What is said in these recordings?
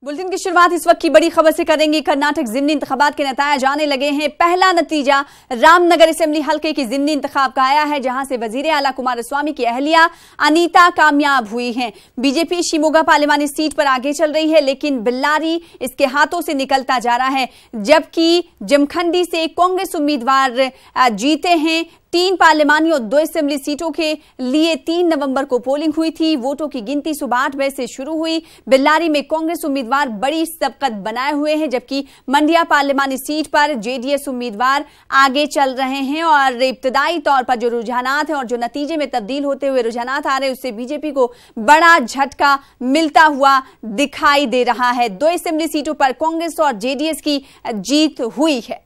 Bulletin की शुरुआत इस वक्त की बड़ी खबर से करेंगे। कर्नाटक ज़िमनी इंतखाबात के नतीजे आने लगे हैं। पहला नतीजा रामनगर असेंबली हल्के की ज़िमनी इंतखाब का आया है, जहां से वजीर आला कुमारस्वामी की अहलिया अनीता कामयाब हुई हैं। बीजेपी शिमोगा पार्लिमानी सीट पर आगे चल रही है, लेकिन बिल्लारी इसके हाथों से निकलता जा रहा है, जबकि जमखंडी से कांग्रेस उम्मीदवार जीते हैं। 3 पार्लिमानी और 2 असेंबली सीटों के लिए 3 नवंबर को पोलिंग हुई थी। वोटों की गिनती सुबह 8 बजे से शुरू हुई। बिल्लारी में कांग्रेस उम्मीदवार बड़ी सबकत बनाए हुए हैं, जबकि मंडिया पार्लिमानी सीट पर जेडीएस उम्मीदवार आगे चल रहे हैं। और इब्तदाई तौर पर जो रुझानात हैं और जो नतीजे में तब्दील होते हुए रुझानात आ रहे हैं, उससे बीजेपी को बड़ा झटका मिलता हुआ दिखाई दे रहा है। 2 असेंबली सीटों पर कांग्रेस और जेडीएस की जीत हुई है।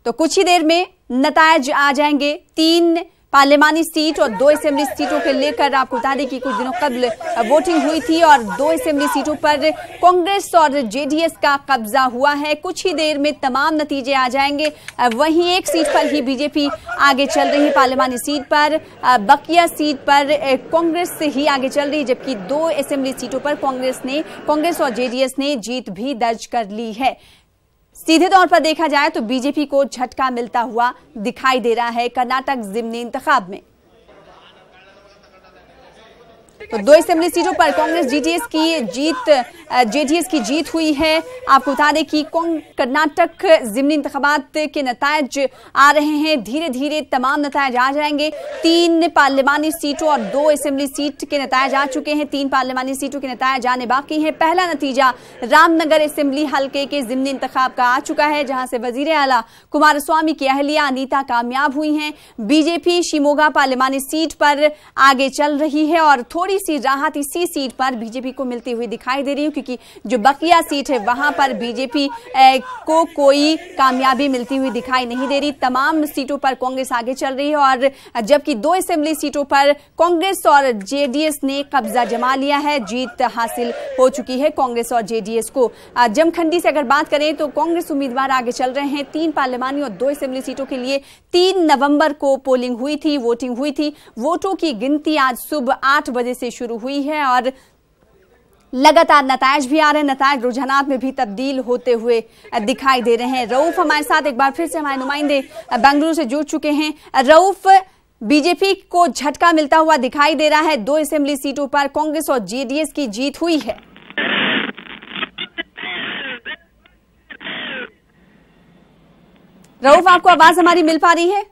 तो कुछ ही देर में नतीजे आ जाएंगे। 3 पार्लिमानी सीट और 2 असेंबली सीटों के लेकर आपको बता दें कि कुछ दिनों कबल वोटिंग हुई थी और 2 असेंबली सीटों पर कांग्रेस और जेडीएस का कब्जा हुआ है। कुछ ही देर में तमाम नतीजे आ जाएंगे। वहीं एक सीट पर ही बीजेपी आगे चल रही है, पार्लिमानी सीट पर। बकिया सीट पर कांग्रेस से ही आगे चल रही है, जबकि 2 असेंबली सीटों पर कांग्रेस और जेडीएस ने जीत भी दर्ज कर ली है। सीधे तौर पर देखा जाए तो बीजेपी को झटका मिलता हुआ दिखाई दे रहा है कर्नाटक ज़िमनी इंतखाब में। तो 2 असेंबली सीटों पर कांग्रेस जेडीएस की जीत हुई है। आपको बता दें कि कर्नाटक ज़िमनी इंतखाबात के नतीजे आ रहे हैं। धीरे धीरे तमाम नतीजे आ जाएंगे। 3 पार्लिमानी सीटों और 2 असेंबली सीट के नतीजे आ चुके हैं। 3 पार्लिमानी सीटों के नतीजे आने बाकी हैं। पहला नतीजा रामनगर असेंबली हल्के के ज़िमनी इंतखाब का आ चुका है, जहां से वजीर आला कुमारस्वामी की अहलिया अनीता कामयाब हुई हैं। बीजेपी शिमोगा पार्लिमानी सीट पर आगे चल रही है और थोड़ी सी राहत इसी सीट पर बीजेपी को मिलती हुई दिखाई दे रही है, क्योंकि जो बकिया सीट है वहां पर बीजेपी को कोई कामयाबी मिलती हुई दिखाई नहीं दे रही। तमाम सीटों पर कांग्रेस आगे चल रही है और जबकि 2 असेंबली सीटों पर कांग्रेस और जेडीएस ने कब्जा जमा लिया है। जीत हासिल हो चुकी है कांग्रेस और जेडीएस को। जमखंडी से अगर बात करें तो कांग्रेस उम्मीदवार आगे चल रहे हैं। 3 पार्लिमानी और 2 असेंबली सीटों के लिए 3 नवंबर को पोलिंग हुई थी, वोटिंग हुई थी। वोटों की गिनती आज सुबह 8 बजे से शुरू हुई है और लगातार नतीजे भी आ रहे हैं। नतीजे रुझानात में भी तब्दील होते हुए दिखाई दे रहे हैं। रऊफ हमारे साथ एक बार फिर से हमारे नुमाइंदे बेंगलुरु से जुड़ चुके हैं। रऊफ, बीजेपी को झटका मिलता हुआ दिखाई दे रहा है। 2 असेंबली सीटों पर कांग्रेस और जेडीएस की जीत हुई है। रऊफ, आपको आवाज हमारी मिल पा रही है?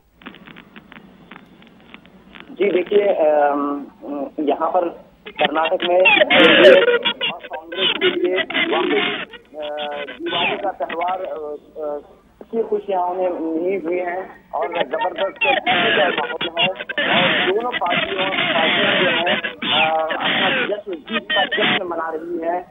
जी देखिए, यहाँ पर कर्नाटक में और कांग्रेस के लिए दिवाली का त्यौहार की खुशियां उन्हें मिली हुई हैं और जबरदस्त माहौल है और दोनों पार्टियां जो है अपना जीत का जश्न मना रही है।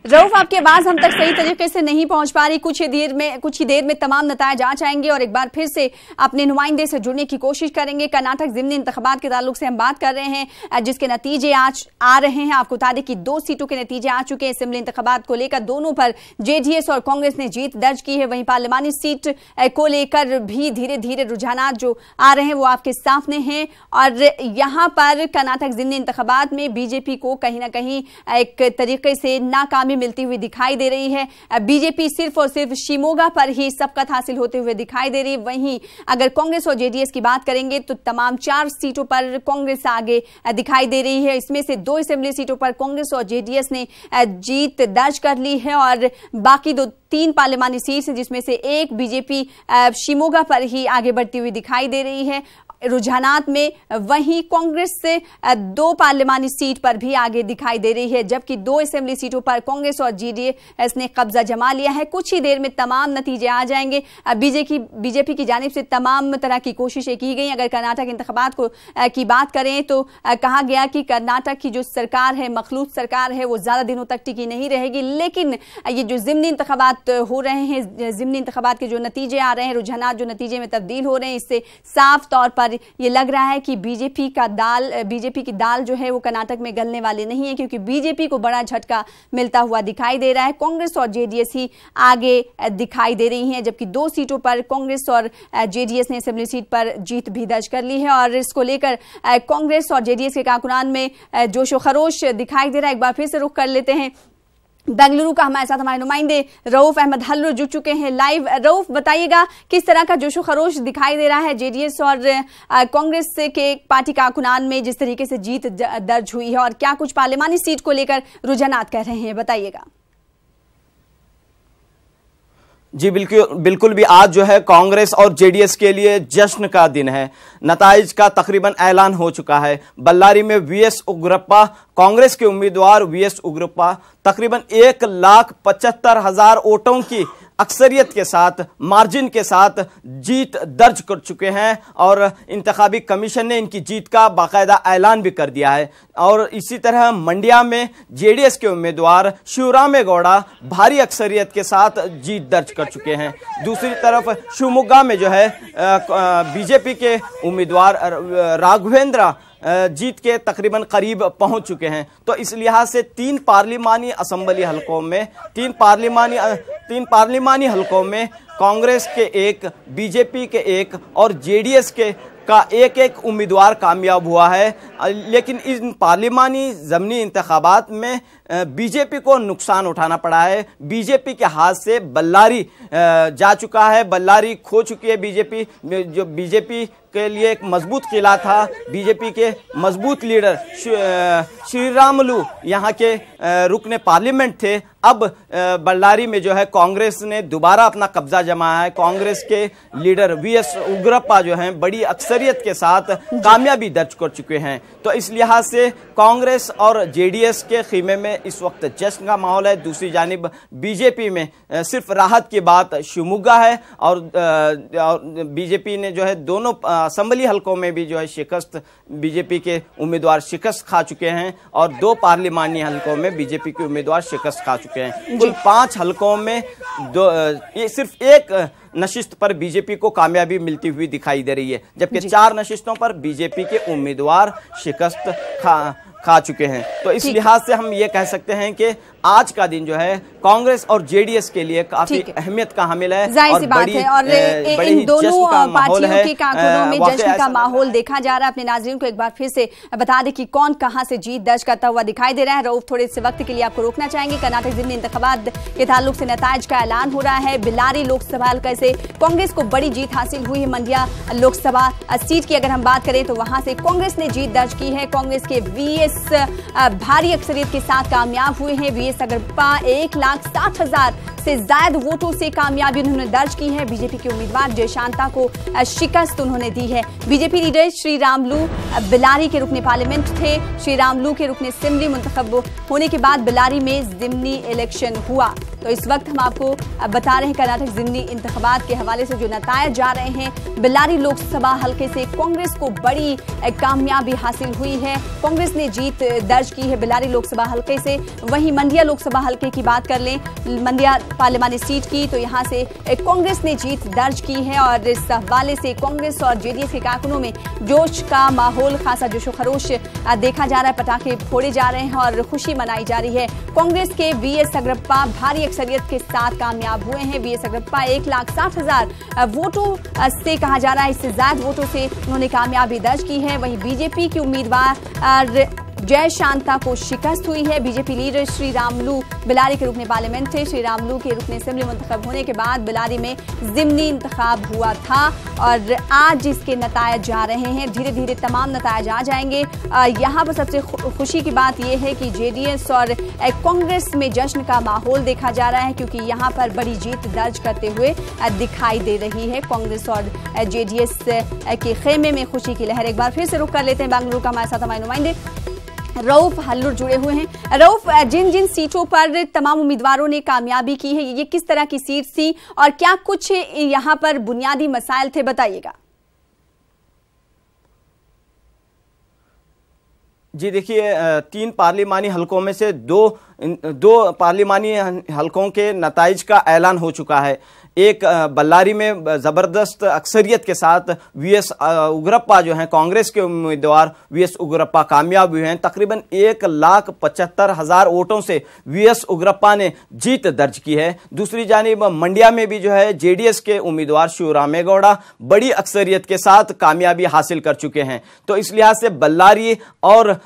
रऊफ, आपकी आवाज हम तक सही तरीके से नहीं पहुंच पा रही। कुछ ही देर में तमाम नतीजे आ जाएंगे और एक बार फिर से अपने नुमाइंदे से जुड़ने की कोशिश करेंगे। कर्नाटक ज़िमनी इंतखाबात के ताल्लुक से हम बात कर रहे हैं, जिसके नतीजे आज आ रहे हैं। आपको बता दें कि 2 सीटों के नतीजे आ चुके हैं। असेंबली इंतखाबात को लेकर दोनों पर जेडीएस और कांग्रेस ने जीत दर्ज की है। वहीं पार्लिमानी सीट को लेकर भी धीरे धीरे रुझानात जो आ रहे हैं वो आपके सामने हैं। और यहाँ पर कर्नाटक ज़िमनी इंतखाबात में बीजेपी को कहीं ना कहीं एक तरीके से नाकामी मिलती हुई दिखाई दे रही है। बीजेपी सिर्फ और सिर्फ शिमोगा पर ही सबकत हासिल होते हुए दिखाई दे रही है। वहीं अगर कांग्रेस और जेडीएस की बात करेंगे तो तमाम 4 सीटों पर कांग्रेस आगे दिखाई दे रही है। इसमें से 2 असेंबली सीटों पर कांग्रेस और जेडीएस ने जीत दर्ज कर ली है और बाकी 3 पार्लिमानी सीट हैं, जिसमें से एक बीजेपी शिमोगा पर ही आगे बढ़ती हुई दिखाई दे रही है रुझानात में। वहीं कांग्रेस से 2 पार्लिमानी सीट पर भी आगे दिखाई दे रही है, जबकि 2 असेंबली सीटों पर कांग्रेस और जेडीएस ने कब्जा जमा लिया है। कुछ ही देर में तमाम नतीजे आ जाएंगे। बीजेपी की जानिब से तमाम तरह की कोशिशें की गई। अगर कर्नाटक इंतखाबात की बात करें तो कहा गया कि कर्नाटक की जो सरकार है, मखलूत सरकार है, वो ज्यादा दिनों तक टिकी नहीं रहेगी। लेकिन ये जो ज़िमनी इंतखाबात हो रहे हैं, ज़िमनी इंतखाबात के जो नतीजे आ रहे हैं, रुझानात जो नतीजे में तब्दील हो रहे हैं, इससे साफ तौर पर और ये लग रहा है कि बीजेपी की दाल जो है वो कर्नाटक में गलने वाली नहीं है, क्योंकि बीजेपी को बड़ा झटका मिलता हुआ दिखाई दे रहा है। कांग्रेस और जेडीएस ही आगे दिखाई दे रही हैं, जबकि 2 सीटों पर कांग्रेस और जेडीएस ने असेंबली सीट पर जीत भी दर्ज कर ली है। और इसको लेकर कांग्रेस और जेडीएस के कारकुनान में जोशो खरोश दिखाई दे रहा है। एक बार फिर से रुख कर लेते हैं बेंगलुरु का, हमारे साथ हमारे नुमाइंदे रऊफ अहमद हल्लुर जुड़ चुके हैं लाइव। रऊफ, बताइएगा किस तरह का जोशो खरोश दिखाई दे रहा है जेडीएस और कांग्रेस के पार्टी कारकुनान में जिस तरीके से जीत दर्ज हुई है, और क्या कुछ पार्लिमानी सीट को लेकर रुझानात कह रहे हैं, बताइएगा। जी बिल्कुल भी आज जो है कांग्रेस और जेडीएस के लिए जश्न का दिन है। नताइज का तकरीबन ऐलान हो चुका है। बल्लारी में वीएस उग्रप्पा, कांग्रेस के उम्मीदवार वीएस उग्रप्पा तकरीबन 1,75,000 वोटों की अक्सरियत के साथ, मार्जिन के साथ जीत दर्ज कर चुके हैं और इंतखाबी कमीशन ने इनकी जीत का बाकायदा ऐलान भी कर दिया है। और इसी तरह मंड्या में जेडीएस के उम्मीदवार शिवरामेगौड़ा भारी अक्सरियत के साथ जीत दर्ज कर चुके हैं। दूसरी तरफ शिवमोगा में जो है बीजेपी के उम्मीदवार राघवेंद्र जीत के तकरीबन करीब पहुंच चुके हैं। तो इस लिहाज से 3 पार्लिमानी असेंबली हलकों में 3 पार्लिमानी हलकों में कांग्रेस के 1, बीजेपी के 1 और जेडीएस के का एक उम्मीदवार कामयाब हुआ है। लेकिन इन पार्लिमानी ज़मीनी इंतखाबात में बीजेपी को नुकसान उठाना पड़ा है। बीजेपी के हाथ से बल्लारी जा चुका है, बल्लारी खो चुकी है बीजेपी। जो बीजेपी के लिए एक मजबूत किला था, बीजेपी के मजबूत लीडर श्रीरामुलु यहाँ के रुकने पार्लियामेंट थे। अब बल्लारी में जो है कांग्रेस ने दोबारा अपना कब्जा जमाया है। कांग्रेस के लीडर वीएस उग्रप्पा जो हैं बड़ी अक्सरियत के साथ कामयाबी दर्ज कर चुके हैं। तो इस लिहाज से कांग्रेस और जेडीएस के खीमे में इस वक्त जश्न का माहौल है। दूसरी जानिब बीजेपी में सिर्फ राहत की बात शिवमोगा है और बीजेपी ने जो है दोनों असेंबली हलकों में भी जो है शिकस्त, बीजेपी के उम्मीदवार शिकस्त खा चुके हैं और 2 पार्लिमानी हलकों में बीजेपी के उम्मीदवार शिकस्त खा चुके हैं। कुल 5 हलकों में ये सिर्फ 1 नशिस्त पर बीजेपी को कामयाबी मिलती हुई दिखाई दे रही है, जबकि 4 नशिस्तों पर बीजेपी के उम्मीदवार शिकस्त खा चुके हैं। तो इस लिहाज से हम ये कह सकते हैं कि आज का दिन जो है कांग्रेस और जेडीएस के लिए काफी अहमियत का हामिल है और बड़ी इन दोनों पार्टियों के कारकुनों में जश्न का माहौल देखा जा रहा है। अपने नाज़रीन को एक बार फिर से बता दें कि कौन कहां से जीत दर्ज करता हुआ दिखाई दे रहा है। रऊफ, थोड़े से वक्त के लिए आपको रोकना चाहेंगे। कर्नाटक ज़िमनी इंतखाबात के ताल्लुक से नताइज का ऐलान हो रहा है। बेल्लारी लोकसभा हल्का से कांग्रेस को बड़ी जीत हासिल हुई है। मंड्या लोकसभा सीट की अगर हम बात करें तो वहां से कांग्रेस ने जीत दर्ज की है। कांग्रेस के वीएस भारी अक्सरियत के साथ कामयाब हुए हैं। वीएस अग्रप्पा 1,60,000 से ज्यादा वोटों से कामयाबी उन्होंने दर्ज की है। बीजेपी के उम्मीदवार जयशांता को शिकस्त उन्होंने दी है। बीजेपी लीडर श्रीरामुलु बेल्लारी के रुकने पार्लियामेंट थे। श्रीरामुलु के रुकने असेंबली मुंतखब होने के बाद बेल्लारी में ज़िमनी इलेक्शन हुआ। तो इस वक्त हम आपको बता रहे हैं कर्नाटक ज़िमनी इंतखाबात के हवाले से जो नतायज जा रहे हैं। बेल्लारी लोकसभा हल्के से कांग्रेस को बड़ी कामयाबी हासिल हुई है। कांग्रेस ने जीत दर्ज की है बेल्लारी लोकसभा हल्के से। वहीं मंड्या लोकसभा हल्के की बात कर लें, मंड्या पार्लियामानी सीट की, तो यहाँ से कांग्रेस ने जीत दर्ज की है। और इस हवाले से कांग्रेस और जेडीएस के कारकुनों में जोश का माहौल, खासा जोशो खरोश देखा जा रहा है। पटाखे फोड़े जा रहे हैं और खुशी मनाई जा रही है। कांग्रेस के वीएस अग्रप्पा भारी अक्सरियत के साथ कामयाब हुए हैं। वीएस अग्रप्पा 1,60,000 वोटों से, कहा जा रहा है इससे ज्यादा वोटों से उन्होंने कामयाबी दर्ज की है। वहीं बीजेपी के उम्मीदवार जयशांता को शिकस्त हुई है। बीजेपी लीडर श्रीरामुलु बेल्लारी के रुकने पार्लियामेंट थे। श्रीरामुलु के रुकने असेंबली मुंतखब होने के बाद बेल्लारी में ज़िमनी इंतखाब हुआ था और आज इसके नतायज जा रहे हैं। धीरे धीरे तमाम नतायज आ जाएंगे। यहाँ पर सबसे खुशी की बात यह है कि जेडीएस और कांग्रेस में जश्न का माहौल देखा जा रहा है, क्योंकि यहाँ पर बड़ी जीत दर्ज करते हुए दिखाई दे रही है कांग्रेस और जेडीएस के खेमे में खुशी की लहर। एक बार फिर से रुख कर लेते हैं बेंगलुरु का, हमारे साथ हमारे नुमाइंदे रऊफ हल्लुर जुड़े हुए हैं। रऊफ, जिन जिन सीटों पर तमाम उम्मीदवारों ने कामयाबी की है, ये किस तरह की सीट थी और क्या कुछ यहाँ पर बुनियादी मसाइल थे, बताइएगा। जी देखिए, 3 पार्लिमानी हलकों में से दो पार्लिमानी हलकों के नताइज का ऐलान हो चुका है। एक बल्लारी में जबरदस्त अक्सरियत के साथ वीएस उग्रप्पा जो हैं, कांग्रेस के उम्मीदवार वीएस उग्रप्पा कामयाब हुए हैं। तकरीबन 1,75,000 वोटों से वीएस उग्रप्पा ने जीत दर्ज की है। दूसरी जानिब मंड्या में भी जो है जेडीएस के उम्मीदवार शिवरामेगौड़ा बड़ी अक्सरियत के साथ कामयाबी हासिल कर चुके हैं। तो इस लिहाज से बल्लारी और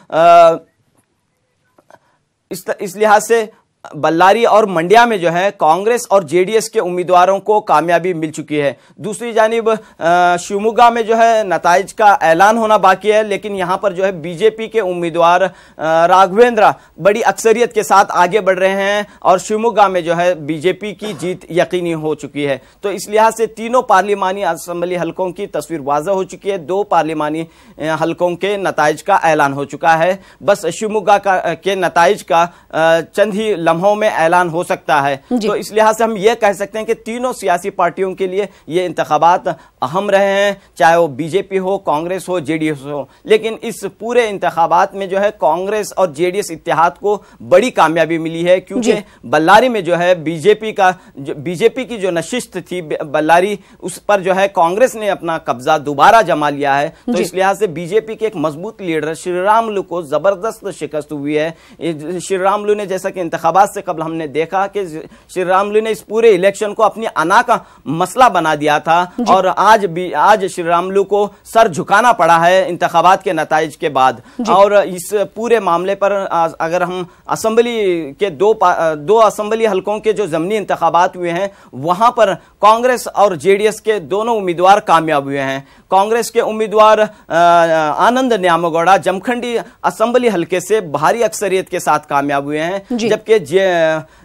इस लिहाज से बल्लारी और मंड्या में जो है कांग्रेस और जेडीएस के उम्मीदवारों को कामयाबी मिल चुकी है। दूसरी जानिब शिवमोगा में जो है नताइज का ऐलान होना बाकी है, लेकिन यहां पर जो है बीजेपी के उम्मीदवार राघवेंद्र बड़ी अक्सरियत के साथ आगे बढ़ रहे हैं और शिवमोगा में जो है बीजेपी की जीत यकीनी हो चुकी है। तो इस लिहाज से तीनों पार्लिमानी असेंबली हलकों की तस्वीर वाज़ह हो चुकी है। 2 पार्लिमानी हलकों के नताइज का ऐलान हो चुका है। बस शिवमोगा के नताइज का चंद ही लम्हों में ऐलान हो सकता है। तो इस लिहाज से हम ये कह सकते हैं कि तीनों सियासी पार्टियों के लिए ये इंतखाबात अहम रहे हैं, चाहे वो बीजेपी हो, कांग्रेस हो, जेडीएस हो। लेकिन इस पूरे इंतखाबात में जो है कांग्रेस और जेडीएस इत्तेहाद को बड़ी कामयाबी मिली है, क्योंकि बल्लारी में जो है बीजेपी की जो नशिस्त थी बल्लारी, उस पर जो है कांग्रेस ने अपना कब्जा दोबारा जमा लिया है। तो इस लिहाज से बीजेपी के एक मजबूत लीडर श्रीरामुलु को जबरदस्त शिकस्त हुई है। श्रीरामुलु ने, जैसा कि इंतखाबात से कबल हमने देखा कि श्रीरामुलु ने इस पूरे इलेक्शन को अपनी अना का मसला बना दिया था और आज श्रीरामुलु को सर झुकाना पड़ा है इंतखाबात के नताइज के बाद। और इस पूरे मामले पर अगर हम असेंबली के दो असेंबली हलकों के जो ज़मीनी इंतखाबात हुए हैं, वहां पर कांग्रेस और जेडीएस के दोनों उम्मीदवार कामयाब हुए हैं। कांग्रेस के उम्मीदवार आनंद न्यामगौड़ा जमखंडी असेंबली हलके से भारी अक्सरियत के साथ कामयाब हुए हैं, जबकि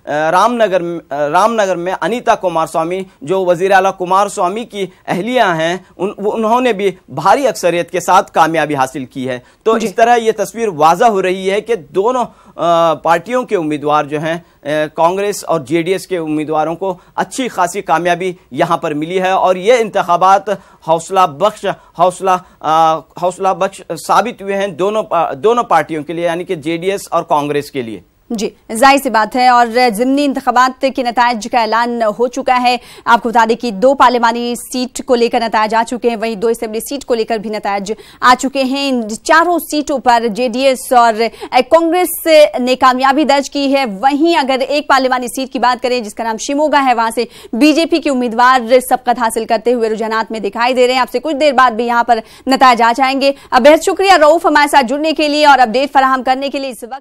रामनगर में अनीता कुमार स्वामी जो वजीर आला कुमार स्वामी की अहलिया हैं, उन्होंने भी भारी अक्सरियत के साथ कामयाबी हासिल की है। तो इस तरह यह तस्वीर वाज़ह हो रही है कि दोनों पार्टियों के उम्मीदवार जो हैं, कांग्रेस और जेडीएस के उम्मीदवारों को अच्छी खासी कामयाबी यहां पर मिली है और ये इंतखाबात हौसला बख्श साबित हुए हैं दोनों पार्टियों के लिए, यानी कि जेडीएस और कांग्रेस के लिए। जी, जाहिर सी बात है। और ज़िमनी इंतखाबात के नताइज का ऐलान हो चुका है। आपको बता दें कि 2 पार्लिमानी सीट को लेकर नताइज आ चुके हैं, वहीं 2 असेंबली सीट को लेकर भी नताइज आ चुके हैं। इन चारों सीटों पर जेडीएस और कांग्रेस ने कामयाबी दर्ज की है। वहीं अगर एक पार्लिमानी सीट की बात करें जिसका नाम शिवमोगा है, वहां से बीजेपी के उम्मीदवार सबकत हासिल करते हुए रुझानात में दिखाई दे रहे हैं। आपसे कुछ देर बाद भी यहाँ पर नताइज आ जाएंगे। बेहद शुक्रिया रऊफ हमारे साथ जुड़ने के लिए और अपडेट फराहम करने के लिए। इस वक्त